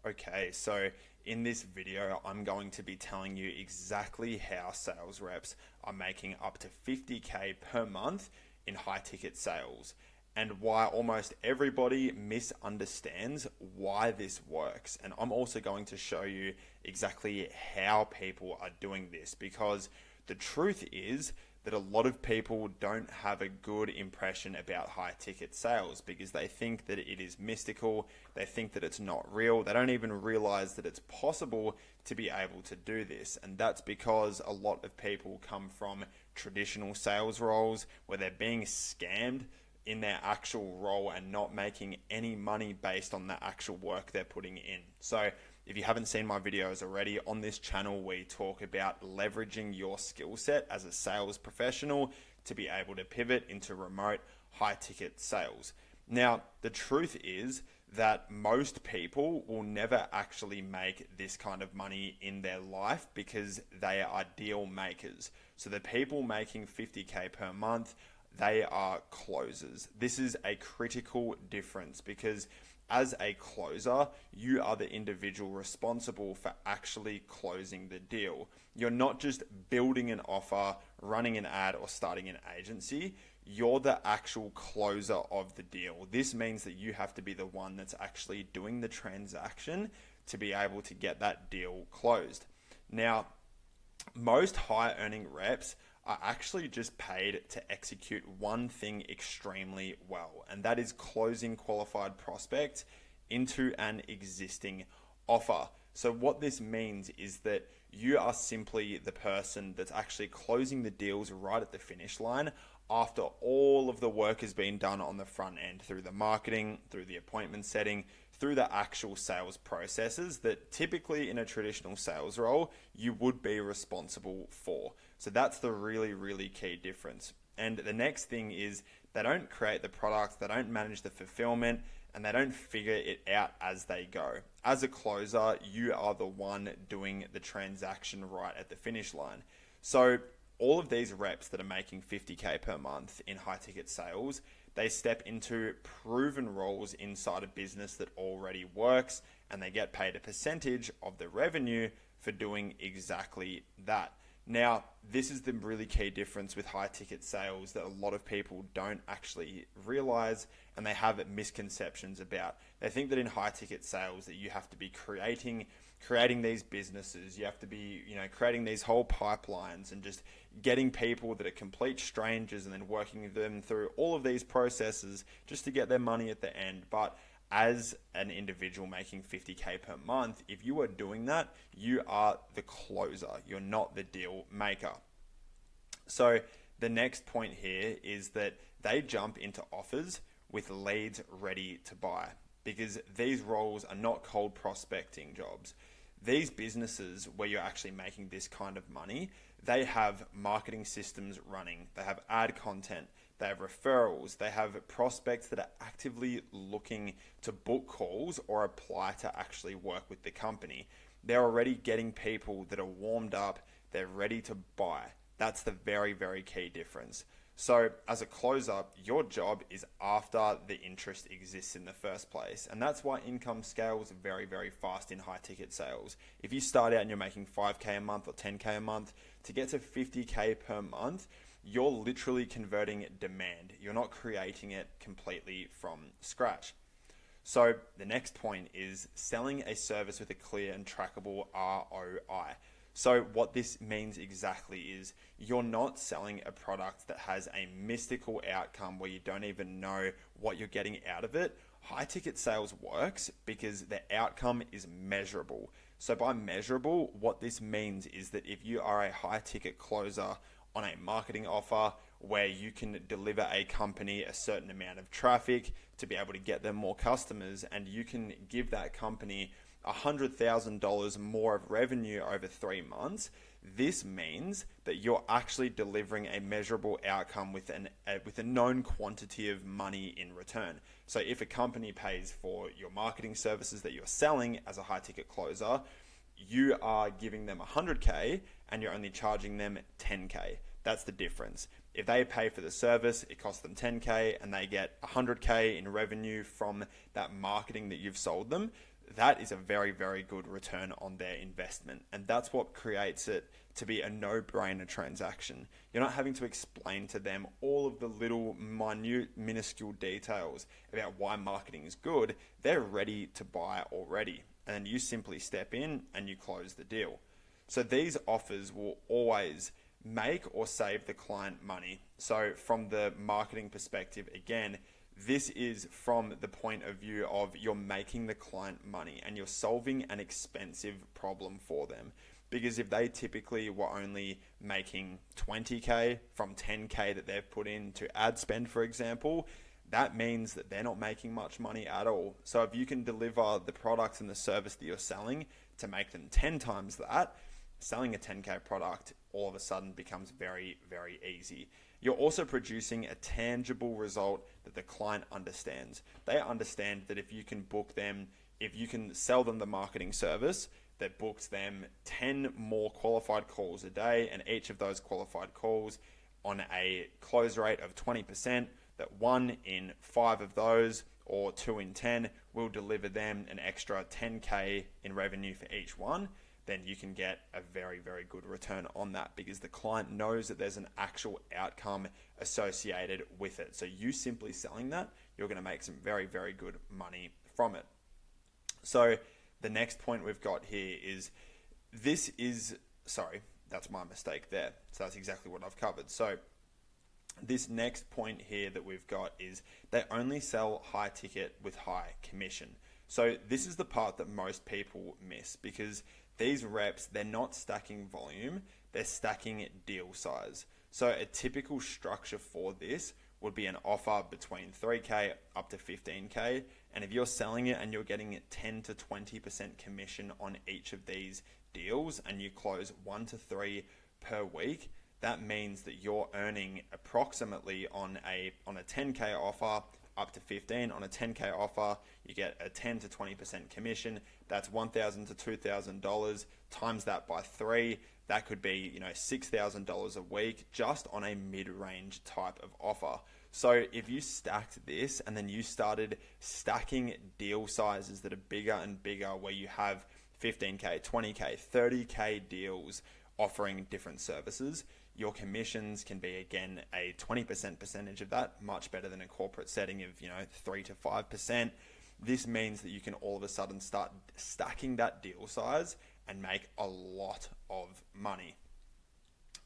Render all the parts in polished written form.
Okay, so in this video, I'm going to be telling you exactly how sales reps are making up to 50K per month in high ticket sales and why almost everybody misunderstands why this works. And I'm also going to show you exactly how people are doing this because the truth is that a lot of people don't have a good impression about high ticket sales because they think that it is mystical, they think that it's not real, they don't even realize that it's possible to be able to do this. And that's because a lot of people come from traditional sales roles where they're being scammed in their actual role and not making any money based on the actual work they're putting in. So if you haven't seen my videos already, on this channel we talk about leveraging your skill set as a sales professional to be able to pivot into remote high ticket sales. Now, the truth is that most people will never actually make this kind of money in their life because they are deal makers. So the people making 50K per month, they are closers. This is a critical difference because as a closer, you are the individual responsible for actually closing the deal. You're not just building an offer, running an ad, or starting an agency. You're the actual closer of the deal. This means that you have to be the one that's actually doing the transaction to be able to get that deal closed. Now, most high earning reps are actually just paid to execute one thing extremely well, and that is closing qualified prospects into an existing offer. So what this means is that you are simply the person that's actually closing the deals right at the finish line after all of the work has been done on the front end through the marketing, through the appointment setting, through the actual sales processes that typically in a traditional sales role you would be responsible for. So that's the really key difference. And the next thing is they don't create the product, they don't manage the fulfillment, and they don't figure it out as they go. As a closer, you are the one doing the transaction right at the finish line. So all of these reps that are making 50K per month in high ticket sales, they step into proven roles inside a business that already works, and they get paid a percentage of the revenue for doing exactly that. Now, this is the really key difference with high ticket sales that a lot of people don't actually realize and they have misconceptions about. They think that in high ticket sales that you have to be creating these businesses, you have to be, creating these whole pipelines and just getting people that are complete strangers and then working them through all of these processes just to get their money at the end. But as an individual making 50K per month, if you are doing that, you are the closer. You're not the deal maker. So the next point here is that they jump into offers with leads ready to buy because these roles are not cold prospecting jobs. These businesses where you're actually making this kind of money, they have marketing systems running, they have ad content, they have referrals, they have prospects that are actively looking to book calls or apply to actually work with the company. They're already getting people that are warmed up, they're ready to buy. That's the very key difference. So as a closer, your job is after the interest exists in the first place. And that's why income scales very fast in high ticket sales. If you start out and you're making 5K a month or 10K a month, to get to 50K per month, you're literally converting demand. You're not creating it completely from scratch. So the next point is selling a service with a clear and trackable ROI. So what this means exactly is you're not selling a product that has a mystical outcome where you don't even know what you're getting out of it. High ticket sales works because the outcome is measurable. So by measurable, what this means is that if you are a high ticket closer on a marketing offer where you can deliver a company a certain amount of traffic to be able to get them more customers, and you can give that company $100,000 more of revenue over 3 months, this means that you're actually delivering a measurable outcome with a known quantity of money in return. So if a company pays for your marketing services that you're selling as a high ticket closer, you are giving them 100K and you're only charging them 10K. That's the difference. If they pay for the service, it costs them 10K and they get 100K in revenue from that marketing that you've sold them. that is a very, very good return on their investment. And that's what creates it to be a no-brainer transaction. You're not having to explain to them all of the little minute, minuscule details about why marketing is good. They're ready to buy already. And you simply step in and you close the deal. So these offers will always make or save the client money. So from the marketing perspective, again, this is from the point of view of you're making the client money and you're solving an expensive problem for them. Because if they typically were only making 20K from 10K that they've put into ad spend, for example, that means that they're not making much money at all. So if you can deliver the product and the service that you're selling to make them 10 times that, selling a 10K product all of a sudden becomes very, very easy. You're also producing a tangible result that the client understands. They understand that if you can book them, if you can sell them the marketing service that books them 10 more qualified calls a day, and each of those qualified calls on a close rate of 20%, that 1 in 5 of those or 2 in 10 will deliver them an extra 10K in revenue for each one, then you can get a very, very good return on that because the client knows that there's an actual outcome associated with it. So you simply selling that, you're going to make some very, very good money from it. So the next point we've got here is that's my mistake there. So that's exactly what I've covered. So this next point here that we've got is they only sell high ticket with high commission. So this is the part that most people miss because these reps, they're not stacking volume, they're stacking deal size. So a typical structure for this would be an offer between 3K up to 15K. And if you're selling it and you're getting 10 to 20% commission on each of these deals and you close 1 to 3 per week, that means that you're earning approximately on a 10K offer up to 15. On a 10K offer, you get a 10 to 20% commission. That's $1,000 to $2,000. Times that by 3, that could be $6,000 a week just on a mid-range type of offer. So if you stacked this and then you started stacking deal sizes that are bigger and bigger, where you have 15K, 20K, 30K deals offering different services, your commissions can be, again, a 20% percentage of that, much better than a corporate setting of 3 to 5%. This means that you can all of a sudden start stacking that deal size and make a lot of money.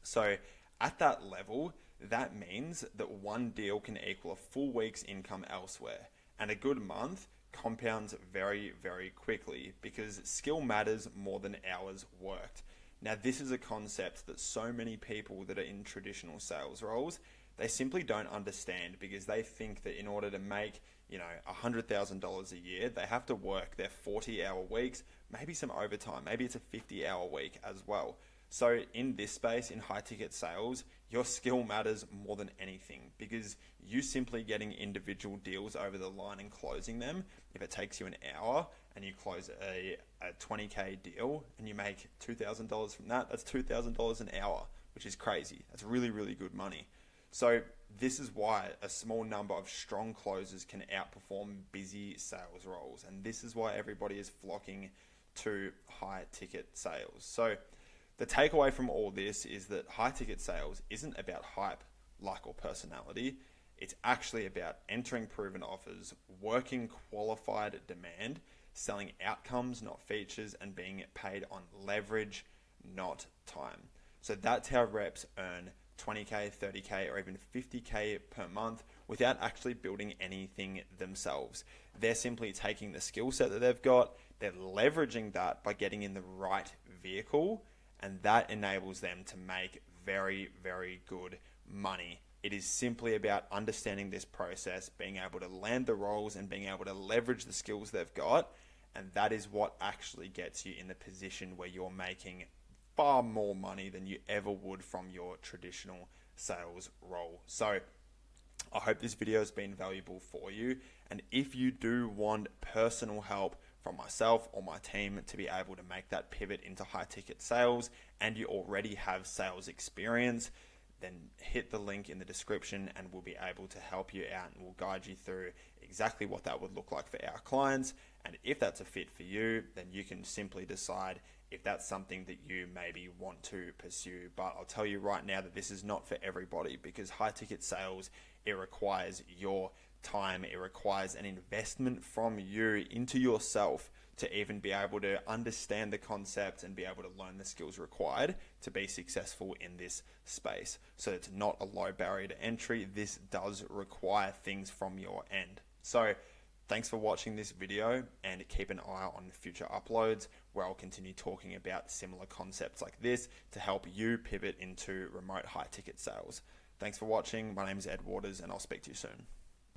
So at that level, that means that one deal can equal a full week's income elsewhere. And a good month compounds very, very quickly because skill matters more than hours worked. Now, this is a concept that so many people that are in traditional sales roles, they simply don't understand because they think that in order to make, $100,000 a year, they have to work their 40-hour weeks, maybe some overtime, maybe it's a 50-hour week as well. So in this space, in high-ticket sales, your skill matters more than anything because you simply getting individual deals over the line and closing them, if it takes you an hour and you close a 20K deal and you make $2,000 from that, that's $2,000 an hour, which is crazy. That's really, really good money. So this is why a small number of strong closers can outperform busy sales roles. And this is why everybody is flocking to high-ticket sales. So the takeaway from all this is that high-ticket sales isn't about hype, luck, or personality. It's actually about entering proven offers, working qualified demand, selling outcomes, not features, and being paid on leverage, not time. So that's how reps earn 20K, 30K, or even 50K per month without actually building anything themselves. They're simply taking the skill set that they've got, they're leveraging that by getting in the right vehicle, and that enables them to make very, very good money. It is simply about understanding this process, being able to land the roles and being able to leverage the skills they've got. And that is what actually gets you in the position where you're making far more money than you ever would from your traditional sales role. So I hope this video has been valuable for you. And if you do want personal help from myself or my team to be able to make that pivot into high ticket sales, and you already have sales experience, then hit the link in the description and we'll be able to help you out and we'll guide you through exactly what that would look like for our clients. And if that's a fit for you, then you can simply decide if that's something that you maybe want to pursue. But I'll tell you right now that this is not for everybody, because high ticket sales, it requires your time, it requires an investment from you into yourself to even be able to understand the concept and be able to learn the skills required to be successful in this space. So it's not a low barrier to entry. This does require things from your end. So thanks for watching this video, and keep an eye on future uploads where I'll continue talking about similar concepts like this to help you pivot into remote high ticket sales. Thanks for watching. My name is Ed Waters, and I'll speak to you soon.